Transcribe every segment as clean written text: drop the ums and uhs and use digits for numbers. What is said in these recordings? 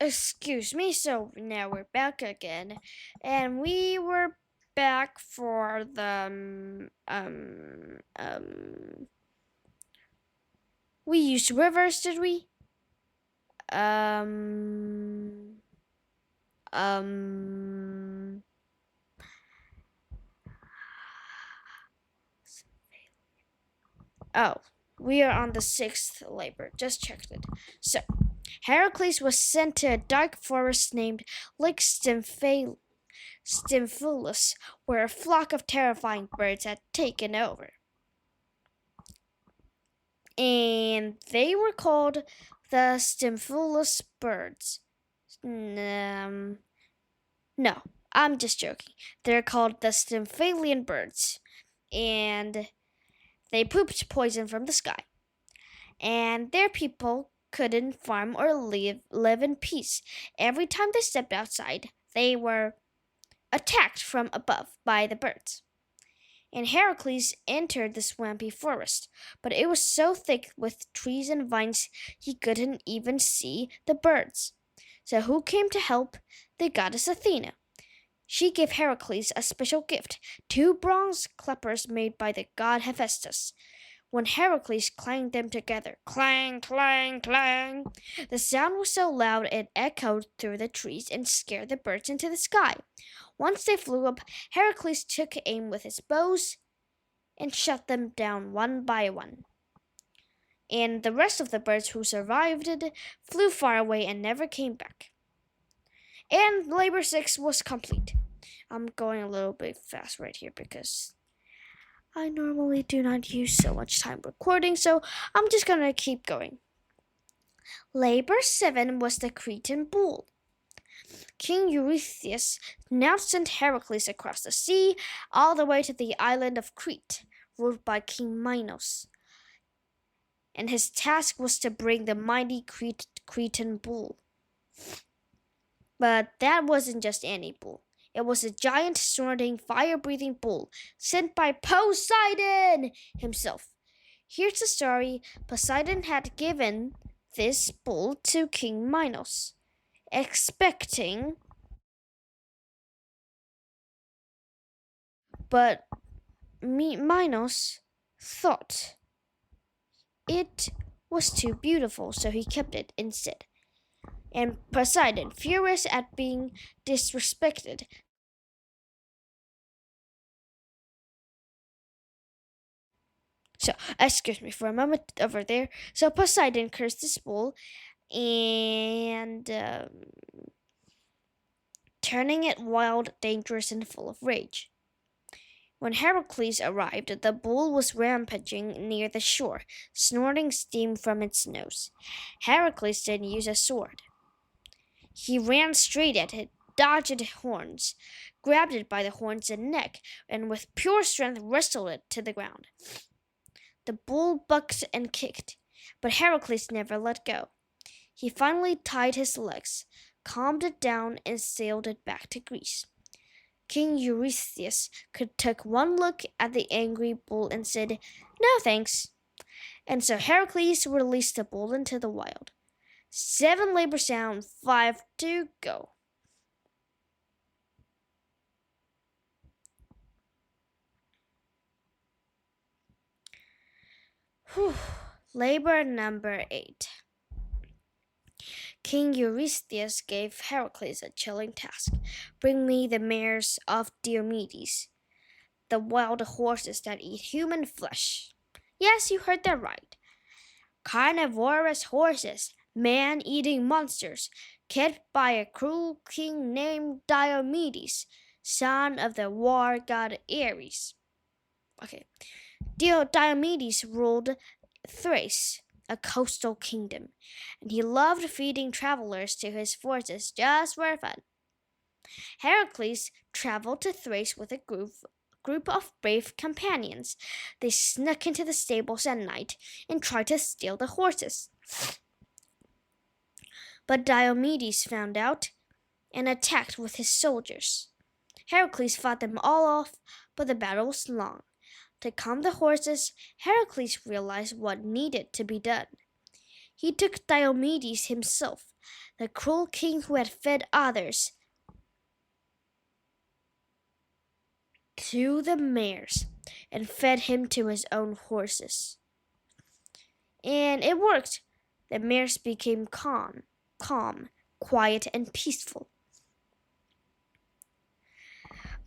Excuse me, so now we're back again, and we were back for we used rivers, did we? Um, um, oh, we are on the sixth labor, just checked it. So, Heracles was sent to a dark forest named Lake Stymphalus, where a flock of terrifying birds had taken over. And they were called the Stymphalus birds. No, I'm just joking. They're called the Stymphalian birds, and they pooped poison from the sky. And their people couldn't farm or live in peace. Every time they stepped outside, they were attacked from above by the birds. And Heracles entered the swampy forest, but it was so thick with trees and vines he couldn't even see the birds. So who came to help? The goddess Athena. She gave Heracles a special gift, two bronze clappers made by the god Hephaestus. When Heracles clanged them together, clang, clang, clang, the sound was so loud it echoed through the trees and scared the birds into the sky. Once they flew up, Heracles took aim with his bows and shot them down one by one. And the rest of the birds who survived flew far away and never came back. And Labor 6 was complete. I'm going a little bit fast right here because I normally do not use so much time recording, so I'm just gonna keep going. Labor 7 was the Cretan Bull. King Eurystheus now sent Heracles across the sea all the way to the island of Crete, ruled by King Minos. And his task was to bring the mighty Cretan Bull. But that wasn't just any bull. It was a giant, snorting, fire-breathing bull sent by Poseidon himself. Here's the story. Poseidon had given this bull to King Minos, expecting, but Minos thought it was too beautiful, so he kept it instead. And Poseidon, furious at being disrespected, excuse me for a moment over there. So Poseidon cursed this bull and turning it wild, dangerous, and full of rage. When Heracles arrived, the bull was rampaging near the shore, snorting steam from its nose. Heracles didn't use a sword. He ran straight at it, dodged horns, grabbed it by the horns and neck, and with pure strength wrestled it to the ground. The bull bucked and kicked, but Heracles never let go. He finally tied his legs, calmed it down, and sailed it back to Greece. King Eurystheus took one look at the angry bull and said, "No thanks." And so Heracles released the bull into the wild. 7 labors down, 5 to go. Labor number 8. King Eurystheus gave Heracles a chilling task. Bring me the mares of Diomedes, the wild horses that eat human flesh. Yes, you heard that right. Carnivorous horses, man-eating monsters, kept by a cruel king named Diomedes, son of the war god Ares. Okay. Diomedes ruled Thrace, a coastal kingdom, and he loved feeding travelers to his forces just for fun. Heracles traveled to Thrace with a group of brave companions. They snuck into the stables at night and tried to steal the horses. But Diomedes found out and attacked with his soldiers. Heracles fought them all off, but the battle was long. To calm the horses, Heracles realized what needed to be done. He took Diomedes himself, the cruel king who had fed others, to the mares and fed him to his own horses. And it worked. The mares became calm, quiet, and peaceful.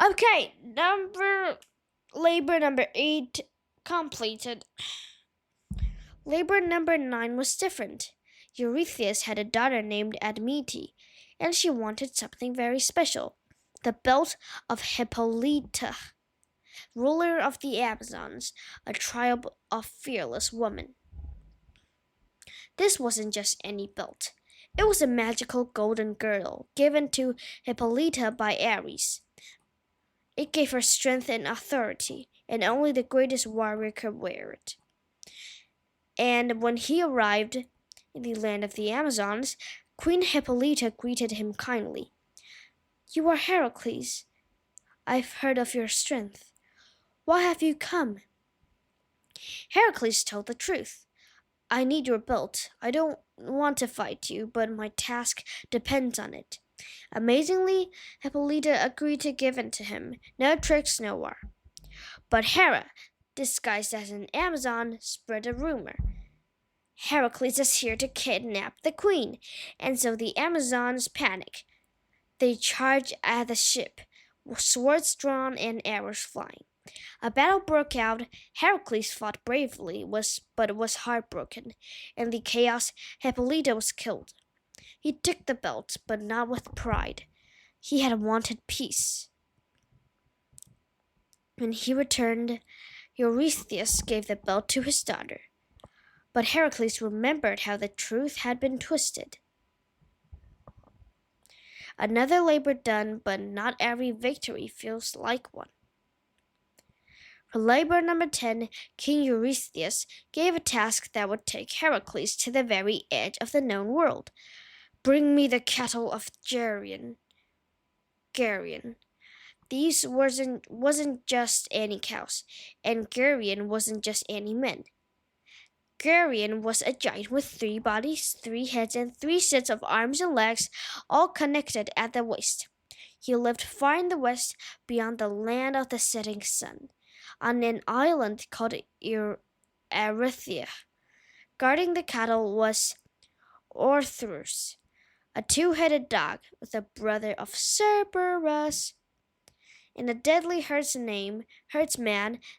Okay, labor number 8 completed. Labor number 9 was different. Eurystheus had a daughter named Admete, and she wanted something very special. The belt of Hippolyta, ruler of the Amazons, a tribe of fearless women. This wasn't just any belt. It was a magical golden girdle given to Hippolyta by Ares. It gave her strength and authority, and only the greatest warrior could wear it. And when he arrived in the land of the Amazons, Queen Hippolyta greeted him kindly. "You are Heracles. I've heard of your strength. Why have you come?" Heracles told the truth. "I need your belt. I don't want to fight you, but my task depends on it." Amazingly, Hippolyta agreed to give it to him. No tricks, no war. But Hera, disguised as an Amazon, spread a rumor. Heracles is here to kidnap the queen, and so the Amazons panic. They charge at the ship, swords drawn and arrows flying. A battle broke out. Heracles fought bravely, but was heartbroken. In the chaos, Hippolyta was killed. He took the belt, but not with pride. He had wanted peace. When he returned, Eurystheus gave the belt to his daughter. But Heracles remembered how the truth had been twisted. Another labor done, but not every victory feels like one. For labor number 10, King Eurystheus gave a task that would take Heracles to the very edge of the known world. "Bring me the cattle of Geryon. These wasn't just any cows, and Geryon wasn't just any men. Geryon was a giant with 3 bodies, 3 heads, and 3 sets of arms and legs, all connected at the waist. He lived far in the west, beyond the land of the setting sun, on an island called Erythea. Guarding the cattle was Orthrus, a 2-headed dog with a brother of Cerberus, and a deadly herdsman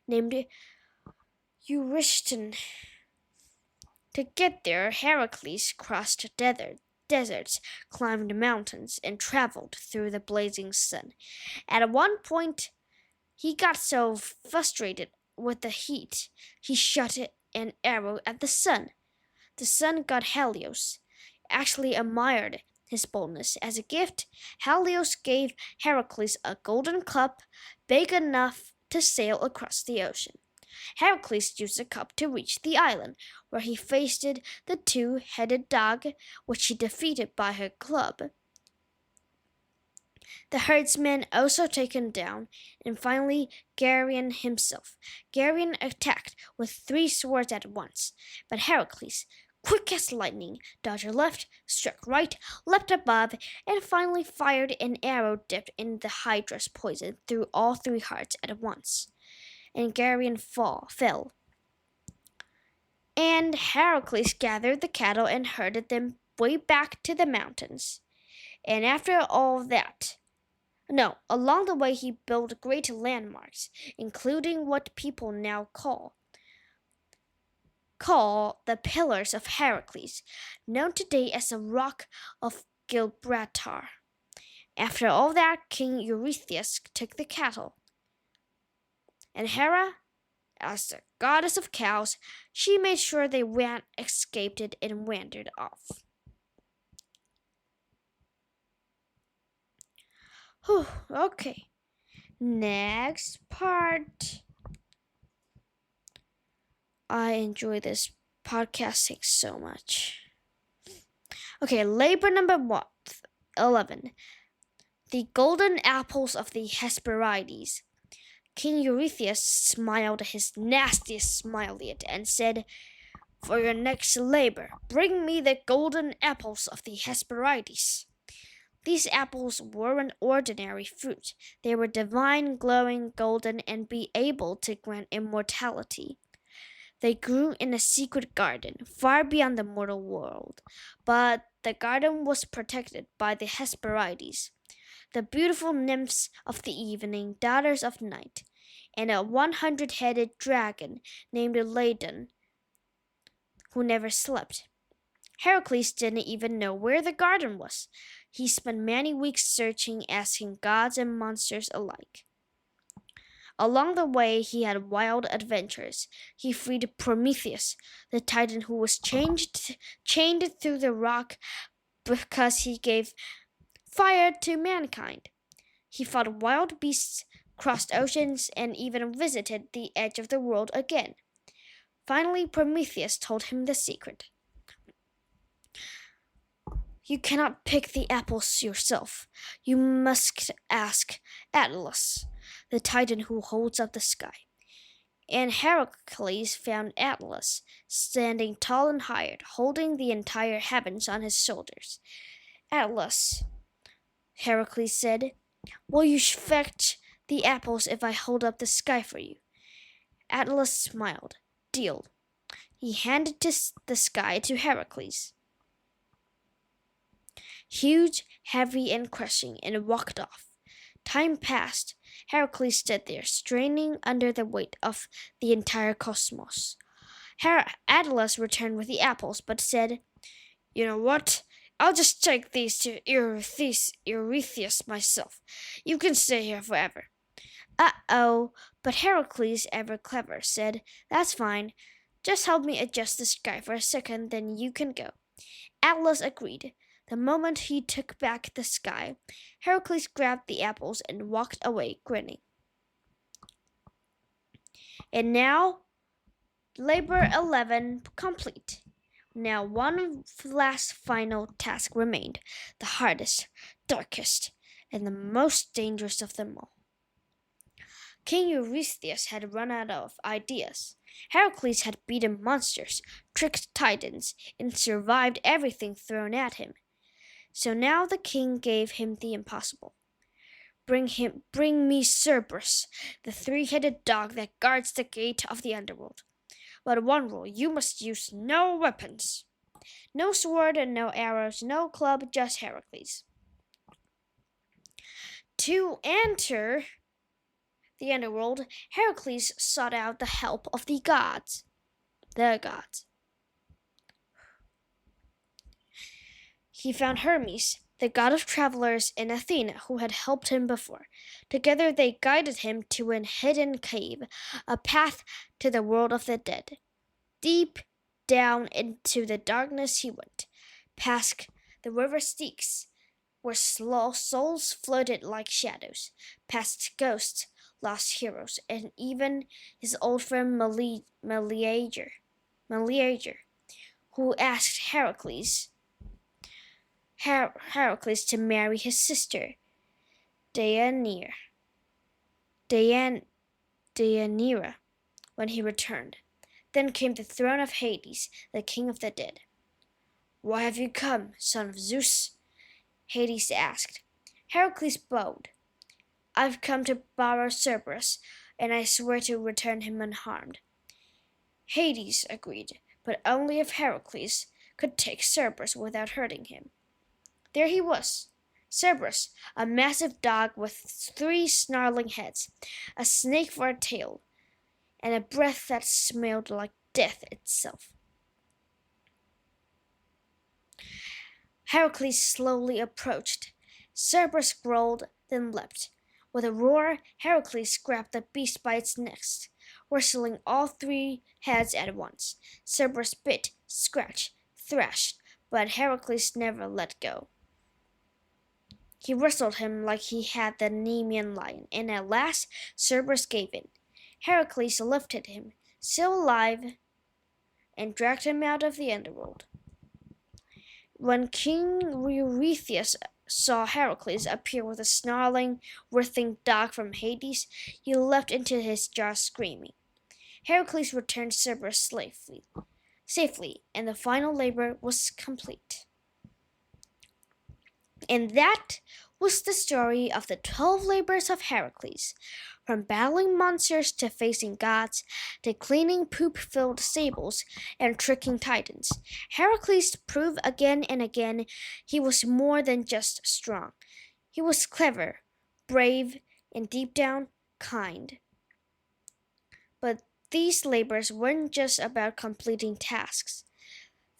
named Euryston. To get there, Heracles crossed deserts, climbed mountains, and traveled through the blazing sun. At one point, he got so frustrated with the heat, he shot an arrow at the sun. The sun god Helios actually admired his boldness. As a gift, Helios gave Heracles a golden cup big enough to sail across the ocean. Heracles used the cup to reach the island, where he faced the 2-headed dog, which he defeated by her club. The herdsman also taken down, and finally Geryon himself. Geryon attacked with 3 swords at once, but Heracles, quick as lightning, dodged left, struck right, leapt above, and finally fired an arrow dipped in the Hydra's poison through all 3 hearts at once. And Geryon fell. And Heracles gathered the cattle and herded them way back to the mountains. And after all that, along the way he built great landmarks, including what people now call the Pillars of Heracles, known today as the Rock of Gibraltar. After all that, King Eurystheus took the cattle. And Hera, as the goddess of cows, she made sure they escaped it and wandered off. Okay, next part. I enjoy this podcasting so much. Okay, labor number 11. The golden apples of the Hesperides. King Eurystheus smiled his nastiest smile yet and said, For your next labor, bring me the golden apples of the Hesperides. These apples weren't ordinary fruit. They were divine, glowing, golden, and be able to grant immortality. They grew in a secret garden, far beyond the mortal world, but the garden was protected by the Hesperides, the beautiful nymphs of the evening, daughters of night, and a 100-headed dragon named Ladon, who never slept. Heracles didn't even know where the garden was. He spent many weeks searching, asking gods and monsters alike. Along the way, he had wild adventures. He freed Prometheus, the titan who was chained through the rock because he gave fire to mankind. He fought wild beasts, crossed oceans, and even visited the edge of the world again. Finally, Prometheus told him the secret. You cannot pick the apples yourself. You must ask Atlas, the titan who holds up the sky. And Heracles found Atlas, standing tall and high, holding the entire heavens on his shoulders. Atlas, Heracles said, will you fetch the apples if I hold up the sky for you? Atlas smiled. Deal. He handed the sky to Heracles. Huge, heavy, and crushing, and walked off. Time passed. Heracles stood there, straining under the weight of the entire cosmos. Atlas returned with the apples, but said, you know what? I'll just take these to Eurystheus myself. You can stay here forever. Uh-oh, but Heracles, ever clever, said, that's fine. Just help me adjust the sky for a second, then you can go. Atlas agreed. The moment he took back the sky, Heracles grabbed the apples and walked away, grinning. And now, labor 11 complete. Now one last final task remained, the hardest, darkest, and the most dangerous of them all. King Eurystheus had run out of ideas. Heracles had beaten monsters, tricked titans, and survived everything thrown at him. So now the king gave him the impossible. Bring me Cerberus, the 3-headed dog that guards the gate of the Underworld. But one rule, you must use no weapons. No sword and no arrows, no club, just Heracles. To enter the Underworld, Heracles sought out the help of the gods. He found Hermes, the god of travelers, and Athena, who had helped him before. Together they guided him to a hidden cave, a path to the world of the dead. Deep down into the darkness he went, past the river Styx, where souls floated like shadows, past ghosts, lost heroes, and even his old friend Meleager, who asked Heracles to marry his sister, Deianira, when he returned. Then came the throne of Hades, the king of the dead. Why have you come, son of Zeus? Hades asked. Heracles bowed. I've come to borrow Cerberus, and I swear to return him unharmed. Hades agreed, but only if Heracles could take Cerberus without hurting him. There he was, Cerberus, a massive dog with 3 snarling heads, a snake for a tail, and a breath that smelled like death itself. Heracles slowly approached. Cerberus growled, then leapt. With a roar, Heracles grabbed the beast by its neck, wrestling all 3 heads at once. Cerberus bit, scratched, thrashed, but Heracles never let go. He wrestled him like he had the Nemean lion, and at last Cerberus gave in. Heracles lifted him, still alive, and dragged him out of the Underworld. When King Eurystheus saw Heracles appear with a snarling, writhing dog from Hades, he leapt into his jaws screaming. Heracles returned Cerberus safely. safely, and the final labor was complete. And that was the story of the 12 labors of Heracles. From battling monsters to facing gods, to cleaning poop-filled stables and tricking titans, Heracles proved again and again he was more than just strong. He was clever, brave, and deep down, kind. But these labors weren't just about completing tasks.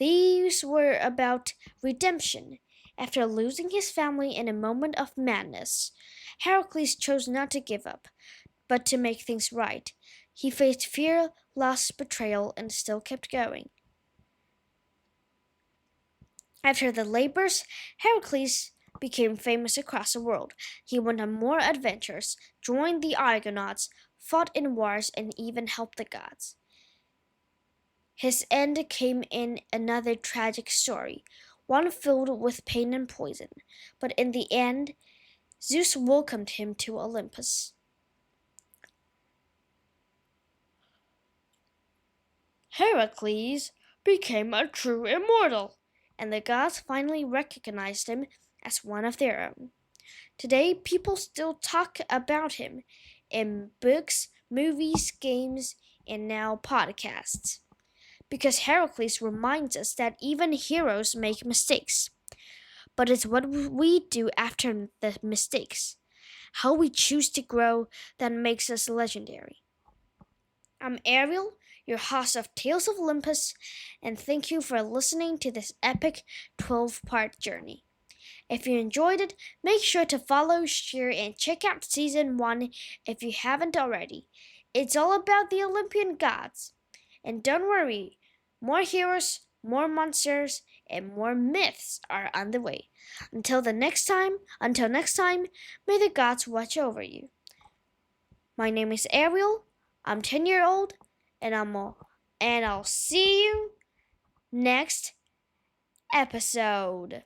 These were about redemption. After losing his family in a moment of madness, Heracles chose not to give up, but to make things right. He faced fear, loss, betrayal, and still kept going. After the labors, Heracles became famous across the world. He went on more adventures, joined the Argonauts, fought in wars, and even helped the gods. His end came in another tragic story, one filled with pain and poison. But in the end, Zeus welcomed him to Olympus. Heracles became a true immortal, and the gods finally recognized him as one of their own. Today, people still talk about him in books, movies, games, and now podcasts. Because Heracles reminds us that even heroes make mistakes. But it's what we do after the mistakes, how we choose to grow, that makes us legendary. I'm Ariel, your host of Tales of Olympus, and thank you for listening to this epic 12-part journey. If you enjoyed it, make sure to follow, share, and check out Season 1 if you haven't already. It's all about the Olympian gods. And don't worry, more heroes, more monsters, and more myths are on the way. Until next time, may the gods watch over you. My name is Ariel. I'm 10-year old, and I'll see you next episode.